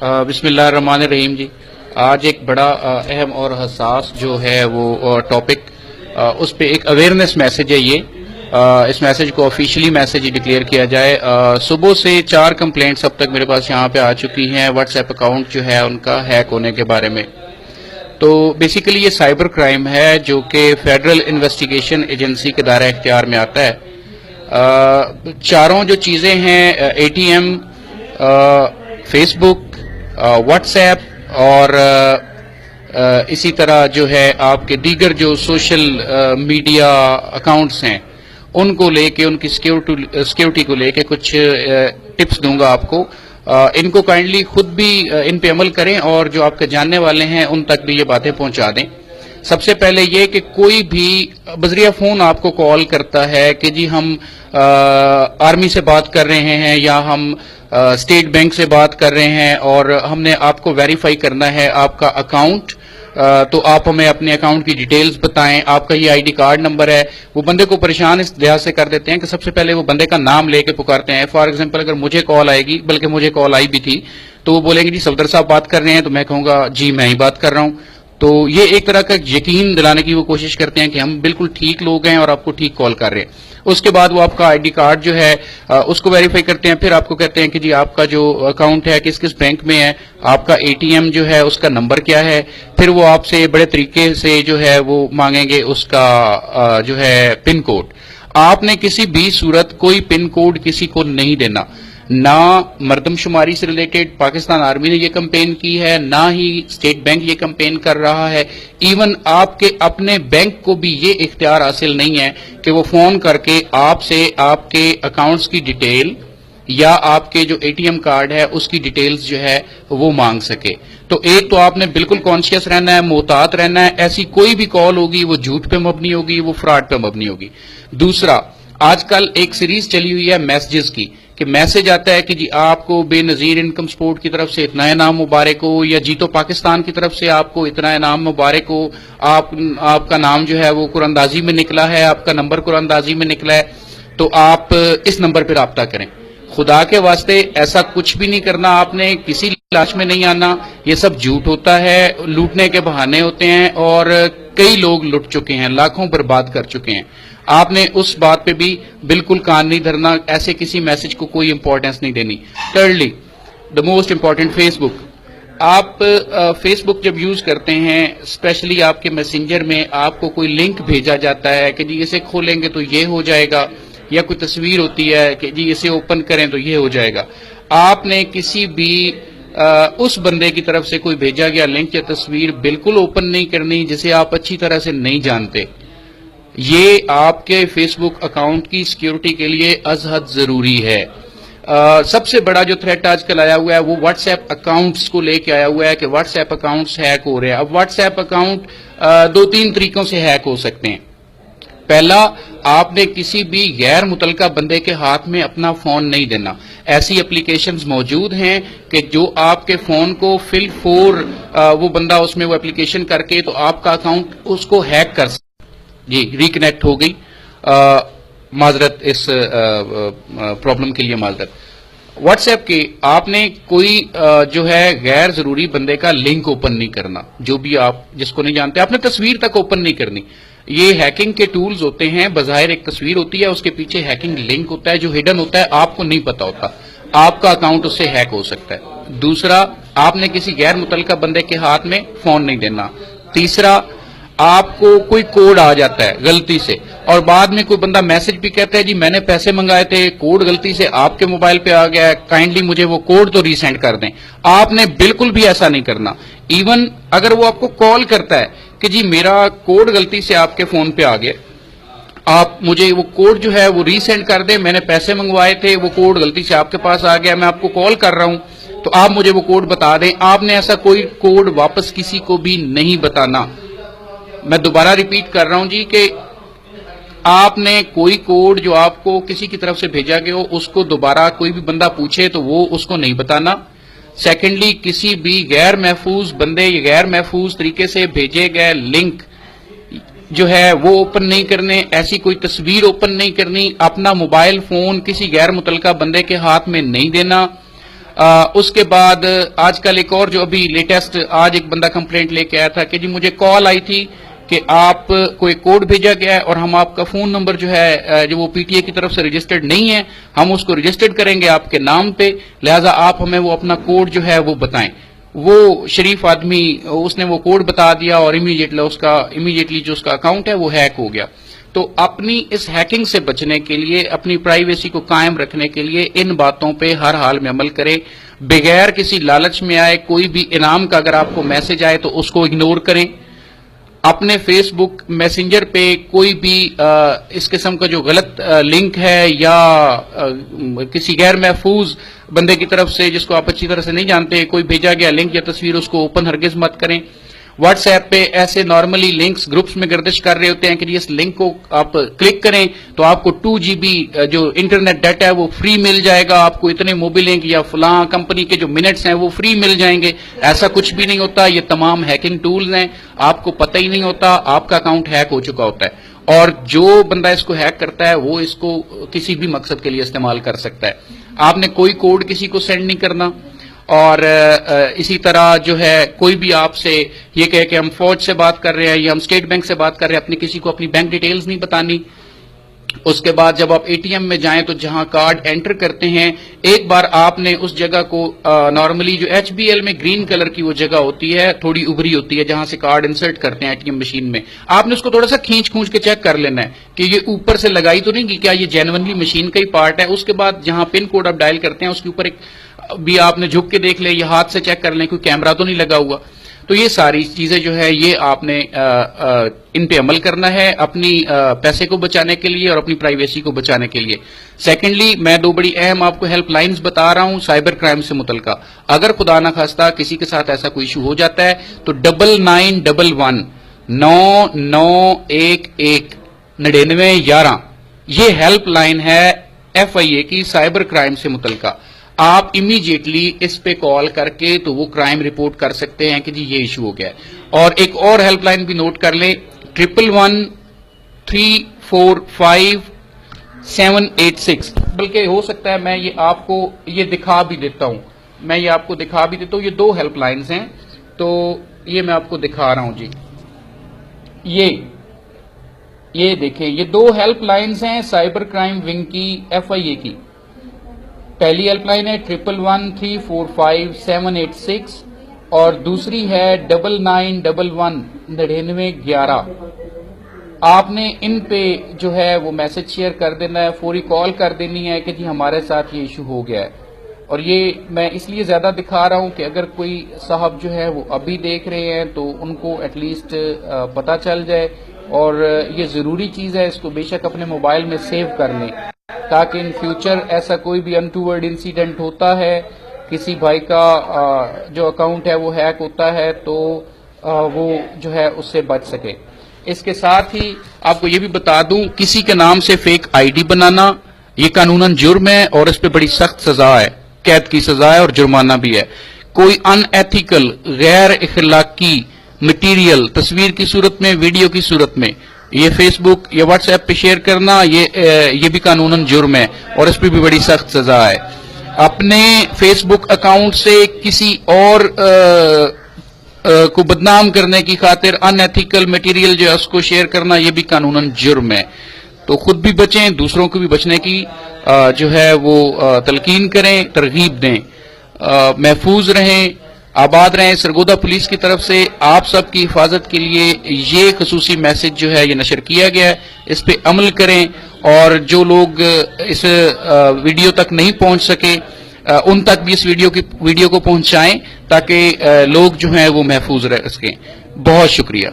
بسم اللہ الرحمن الرحیم جی. آج ایک بڑا اہم اور حساس جو ہے وہ ٹاپک، اس پہ ایک اویئرنیس میسج ہے. اس میسج کو آفیشلی میسج ڈکلیئر کیا جائے. صبح سے 4 کمپلینٹس اب تک میرے پاس یہاں پہ آ چکی ہیں واٹس ایپ اکاؤنٹ جو ہے ان کا ہیک ہونے کے بارے میں. تو بیسیکلی یہ سائبر کرائم ہے جو کہ فیڈرل انویسٹیگیشن ایجنسی کے دائرہ اختیار میں آتا ہے. چاروں جو چیزیں ہیں، A T M, Facebook, WhatsApp اور اسی طرح جو ہے آپ کے دیگر جو سوشل میڈیا اکاؤنٹس ہیں، ان کو لے کے، ان کی سیکیورٹی کو لے کے کچھ ٹپس دوں گا آپ کو. ان کو کائنڈلی خود بھی ان پہ عمل کریں اور جو آپ کے جاننے والے ہیں ان تک بھی یہ باتیں پہنچا دیں. سب سے پہلے یہ کہ کوئی بھی بذریعہ فون آپ کو کال کرتا ہے کہ جی ہم آرمی سے بات کر رہے ہیں یا ہم اسٹیٹ بینک سے بات کر رہے ہیں اور ہم نے آپ کو ویریفائی کرنا ہے آپ کا اکاؤنٹ، تو آپ ہمیں اپنے اکاؤنٹ کی ڈیٹیلز بتائیں، آپ کا یہ آئی ڈی کارڈ نمبر ہے. وہ بندے کو پریشان اس لحاظ سے کر دیتے ہیں کہ سب سے پہلے وہ بندے کا نام لے کے پکارتے ہیں. فار ایگزامپل اگر مجھے کال آئے گی، بلکہ مجھے کال آئی بھی تھی، تو وہ بولیں گے جی صفدر صاحب بات کر رہے ہیں، تو میں کہوں گا جی میں ہی بات کر رہا ہوں. تو یہ ایک طرح کا یقین دلانے کی وہ کوشش کرتے ہیں کہ ہم بالکل ٹھیک لوگ ہیں اور آپ کو ٹھیک کال کر رہے ہیں. اس کے بعد وہ آپ کا آئی ڈی کارڈ جو ہے اس کو ویریفائی کرتے ہیں. پھر آپ کو کہتے ہیں کہ جی آپ کا جو اکاؤنٹ ہے کس کس بینک میں ہے، آپ کا اے ٹی ایم جو ہے اس کا نمبر کیا ہے. پھر وہ آپ سے بڑے طریقے سے جو ہے وہ مانگیں گے اس کا جو ہے پن کوڈ. آپ نے کسی بھی صورت کوئی پن کوڈ کسی کو نہیں دینا. نہ مردم شماری سے ریلیٹڈ پاکستان آرمی نے یہ کمپین کی ہے، نہ ہی اسٹیٹ بینک یہ کمپین کر رہا ہے. ایون آپ کے اپنے بینک کو بھی یہ اختیار حاصل نہیں ہے کہ وہ فون کر کے آپ سے آپ کے اکاؤنٹس کی ڈیٹیل یا آپ کے جو اے ٹی ایم کارڈ ہے اس کی ڈیٹیلز جو ہے وہ مانگ سکے. تو ایک تو آپ نے بالکل کانشیس رہنا ہے، محتاط رہنا ہے. ایسی کوئی بھی کال ہوگی وہ جھوٹ پہ مبنی ہوگی، وہ فراڈ پہ مبنی ہوگی. دوسرا، آج کل ایک سیریز چلی ہوئی ہے میسجز کی، کہ میسج آتا ہے کہ جی آپ کو بے نظیر انکم سپورٹ کی طرف سے اتنا انعام مبارک ہو، یا جیتو پاکستان کی طرف سے آپ کو اتنا انعام مبارک ہو. آپ کا نام جو ہے وہ قرآن اندازی میں نکلا ہے، آپ کا نمبر قرآن اندازی میں نکلا ہے، تو آپ اس نمبر پہ رابطہ کریں. خدا کے واسطے ایسا کچھ بھی نہیں کرنا. آپ نے کسی لاش میں نہیں آنا. یہ سب جھوٹ ہوتا ہے، لوٹنے کے بہانے ہوتے ہیں، اور کئی لوگ لٹ چکے ہیں، لاکھوں برباد کر چکے ہیں. آپ نے اس بات پہ بھی بالکل کان نہیں دھرنا. ایسے کسی میسج کو کوئی امپورٹنس نہیں دینی. Thirdly, the most important, Facebook. آپ فیس بک جب یوز کرتے ہیں، اسپیشلی آپ کے میسنجر میں آپ کو کوئی لنک بھیجا جاتا ہے کہ جی اسے کھولیں گے تو یہ ہو جائے گا، یا کوئی تصویر ہوتی ہے کہ جی اسے اوپن کریں تو یہ ہو جائے گا. آپ نے کسی بھی اس بندے کی طرف سے کوئی بھیجا گیا لنک یا تصویر بالکل اوپن نہیں کرنی جسے آپ اچھی طرح سے نہیں جانتے. یہ آپ کے فیس بک اکاؤنٹ کی سیکیورٹی کے لیے از حد ضروری ہے. سب سے بڑا جو تھریٹ آج کل آیا ہوا ہے وہ واٹس ایپ اکاؤنٹس کو لے کے آیا ہوا ہے کہ واٹس ایپ اکاؤنٹس ہیک ہو رہے ہیں. اب واٹس ایپ اکاؤنٹ 2-3 طریقوں سے ہیک ہو سکتے ہیں. پہلا، آپ نے کسی بھی غیر متعلقہ بندے کے ہاتھ میں اپنا فون نہیں دینا. ایسی اپلیکیشنز موجود ہیں کہ جو آپ کے فون کو فل فور وہ بندہ اس میں وہ اپلیکیشن کر کے تو آپ کا اکاؤنٹ اس کو ہیک کر سکتا. جی ریکنیکٹ ہو گئی، معذرت اس پرابلم کے لیے معذرت. واٹس ایپ کے آپ نے کوئی جو ہے غیر ضروری بندے کا لنک اوپن نہیں کرنا. جو بھی آپ جس کو نہیں جانتے، آپ نے تصویر تک اوپن نہیں کرنی. یہ ہیکنگ کے ٹولز ہوتے ہیں، بظاہر ایک تصویر ہوتی ہے، اس کے پیچھے ہیکنگ لنک ہوتا ہے جو ہڈن ہوتا ہے، آپ کو نہیں پتا ہوتا. آپ کا اکاؤنٹ اس سے ہیک ہو سکتا ہے. دوسرا، آپ نے کسی غیر متعلقہ بندے کے ہاتھ میں فون نہیں دینا. تیسرا، آپ کو کوئی کوڈ آ جاتا ہے غلطی سے اور بعد میں کوئی بندہ میسج بھی کہتا ہے جی میں نے پیسے منگائے تھے، کوڈ غلطی سے آپ کے موبائل پہ آ گیا ہے، کائنڈلی مجھے وہ کوڈ تو ریسینڈ کر دیں. آپ نے بالکل بھی ایسا نہیں کرنا. ایون اگر وہ آپ کو کال کرتا ہے کہ جی میرا کوڈ غلطی سے آپ کے فون پہ آ گیا، آپ مجھے وہ کوڈ جو ہے وہ ریسینڈ کر دیں، میں نے پیسے منگوائے تھے، وہ کوڈ غلطی سے آپ کے پاس آ گیا، میں آپ کو کال کر رہا ہوں تو آپ مجھے وہ کوڈ بتا دیں. آپ نے ایسا کوئی کوڈ واپس کسی کو بھی نہیں بتانا. میں دوبارہ ریپیٹ کر رہا ہوں جی کہ آپ نے کوئی کوڈ جو آپ کو کسی کی طرف سے بھیجا گیا ہو اس کو دوبارہ کوئی بھی بندہ پوچھے تو وہ اس کو نہیں بتانا. سیکنڈلی، کسی بھی غیر محفوظ بندے یا غیر محفوظ طریقے سے بھیجے گئے لنک جو ہے وہ اوپن نہیں کرنے. ایسی کوئی تصویر اوپن نہیں کرنی. اپنا موبائل فون کسی غیر متعلقہ بندے کے ہاتھ میں نہیں دینا. اس کے بعد آج کل ایک اور جو ابھی لیٹسٹ آج ایک بندہ کمپلینٹ لے کے آیا تھا کہ جی مجھے کال آئی تھی کہ آپ کو ایک کوڈ بھیجا گیا ہے اور ہم آپ کا فون نمبر جو ہے جو وہ پی ٹی اے کی طرف سے رجسٹرڈ نہیں ہے، ہم اس کو رجسٹرڈ کریں گے آپ کے نام پہ، لہٰذا آپ ہمیں وہ اپنا کوڈ جو ہے وہ بتائیں۔ وہ شریف آدمی اس نے وہ کوڈ بتا دیا اور امیڈیٹلی جو اس کا اکاؤنٹ ہے وہ ہیک ہو گیا۔ تو اپنی اس ہیکنگ سے بچنے کے لیے، اپنی پرائیویسی کو قائم رکھنے کے لیے ان باتوں پہ ہر حال میں عمل کریں، بغیر کسی لالچ میں آئے کوئی بھی انعام کا اگر آپ کو میسج آئے تو اس کو اگنور کریں۔ اپنے فیس بک میسنجر پہ کوئی بھی اس قسم کا جو غلط لنک ہے یا کسی غیر محفوظ بندے کی طرف سے جس کو آپ اچھی طرح سے نہیں جانتے کوئی بھیجا گیا لنک یا تصویر اس کو اوپن ہرگز مت کریں۔ واٹس ایپ پہ ایسے نارملی لنکس گروپس میں گردش کر رہے ہوتے ہیں کہ اس لنک کو آپ کلک کریں تو آپ کو 2 GB جو انٹرنیٹ ڈیٹا ہے وہ فری مل جائے گا، آپ کو اتنے موبی لنک یا فلاں کمپنی کے جو منٹس ہیں وہ فری مل جائیں گے۔ ایسا کچھ بھی نہیں ہوتا، یہ تمام ہیکنگ ٹولز ہیں، آپ کو پتہ ہی نہیں ہوتا، آپ کا اکاؤنٹ ہیک ہو چکا ہوتا ہے، اور جو بندہ اس کو ہیک کرتا ہے وہ اس کو کسی بھی مقصد کے لیے استعمال کر سکتا ہے۔ آپ نے کوئی کوڈ کسی کو سینڈ نہیں کرنا، اور اسی طرح جو ہے کوئی بھی آپ سے یہ کہے کہ ہم فوج سے بات کر رہے ہیں یا ہم اسٹیٹ بینک سے بات کر رہے ہیں، اپنی کسی کو اپنی بینک ڈیٹیلز نہیں بتانی۔ اس کے بعد جب آپ اے ٹی ایم میں جائیں تو جہاں کارڈ انٹر کرتے ہیں ایک بار آپ نے اس جگہ کو نارملی جو ایچ بی ایل میں گرین کلر کی وہ جگہ ہوتی ہے تھوڑی ابری ہوتی ہے جہاں سے کارڈ انسرٹ کرتے ہیں اے ٹی ایم مشین میں، آپ نے اس کو تھوڑا سا کھینچ کے چیک کر لینا ہے کہ یہ اوپر سے لگائی تو نہیں کہ کیا یہ جینونلی مشین کا ہی پارٹ ہے۔ اس کے بعد جہاں پن کوڈ آپ ڈائل کرتے ہیں اس کے اوپر ایک بھی آپ نے جھک کے دیکھ لیں یا ہاتھ سے چیک کر لیں کوئی کیمرہ تو نہیں لگا ہوا۔ تو یہ ساری چیزیں جو ہے یہ آپ نے ان پہ عمل کرنا ہے اپنی پیسے کو بچانے کے لیے اور اپنی پرائیویسی کو بچانے کے لیے۔ سیکنڈلی میں 2 بڑی اہم آپ کو ہیلپ لائنز بتا رہا ہوں سائبر کرائم سے متعلقہ۔ اگر خدا نہ خواستہ کسی کے ساتھ ایسا کوئی ایشو ہو جاتا ہے تو 9911 9911 9911 یہ ہیلپ لائن ہے FIA کی سائبر کرائم سے متعلقہ۔ آپ امیڈیٹلی اس پہ کال کر کے تو وہ کرائم رپورٹ کر سکتے ہیں کہ جی یہ ایشو ہو گیا ہے۔ اور ایک اور ہیلپ لائن بھی نوٹ کر لیں 111-345-786، بلکہ ہو سکتا ہے میں یہ آپ کو یہ دکھا بھی دیتا ہوں، یہ 2 ہیلپ لائنز ہیں تو یہ میں آپ کو دکھا رہا ہوں جی۔ یہ دیکھیں یہ 2 ہیلپ لائنز ہیں سائبر کرائم ونگ کی FIA کی۔ پہلی ہیلپ لائن ہے 111-345-786 اور دوسری ہے 9911-9911۔ آپ نے ان پہ جو ہے وہ میسج شیئر کر دینا ہے، فوری کال کر دینی ہے کہ جی ہمارے ساتھ یہ ایشو ہو گیا ہے۔ اور یہ میں اس لیے زیادہ دکھا رہا ہوں کہ اگر کوئی صاحب جو ہے وہ ابھی دیکھ رہے ہیں تو ان کو ایٹ لیسٹ پتہ چل جائے، اور یہ ضروری چیز ہے، اس کو بے شک اپنے موبائل میں سیو کر لیں تاکہ ان فیوچر ایسا کوئی بھی انٹوورڈ انسیڈنٹ ہوتا ہے، کسی بھائی کا جو اکاؤنٹ ہے وہ ہیک ہوتا ہے تو وہ جو ہے اس سے بچ سکے۔ اس کے ساتھ ہی آپ کو یہ بھی بتا دوں کسی کے نام سے فیک آئی ڈی بنانا یہ قانوناً جرم ہے اور اس پہ بڑی سخت سزا ہے، قید کی سزا ہے اور جرمانہ بھی ہے۔ کوئی ان ایتھیکل غیر اخلاقی مٹیریل تصویر کی صورت میں، ویڈیو کی صورت میں یہ فیس بک یا واٹس ایپ پہ شیئر کرنا یہ بھی قانوناً جرم ہے اور اس پہ بھی بڑی سخت سزا ہے۔ اپنے فیس بک اکاؤنٹ سے کسی اور کو بدنام کرنے کی خاطر ان ایتھیکل مٹیریل جو ہے اس کو شیئر کرنا یہ بھی قانوناً جرم ہے۔ تو خود بھی بچیں، دوسروں کو بھی بچنے کی جو ہے وہ تلقین کریں، ترغیب دیں۔ محفوظ رہیں، آباد رہیں۔ سرگودا پولیس کی طرف سے آپ سب کی حفاظت کے لیے یہ خصوصی میسج جو ہے یہ نشر کیا گیا ہے، اس پہ عمل کریں، اور جو لوگ اس ویڈیو تک نہیں پہنچ سکے ان تک بھی اس ویڈیو کو پہنچائیں تاکہ لوگ جو ہیں وہ محفوظ رہ سکیں۔ بہت شکریہ۔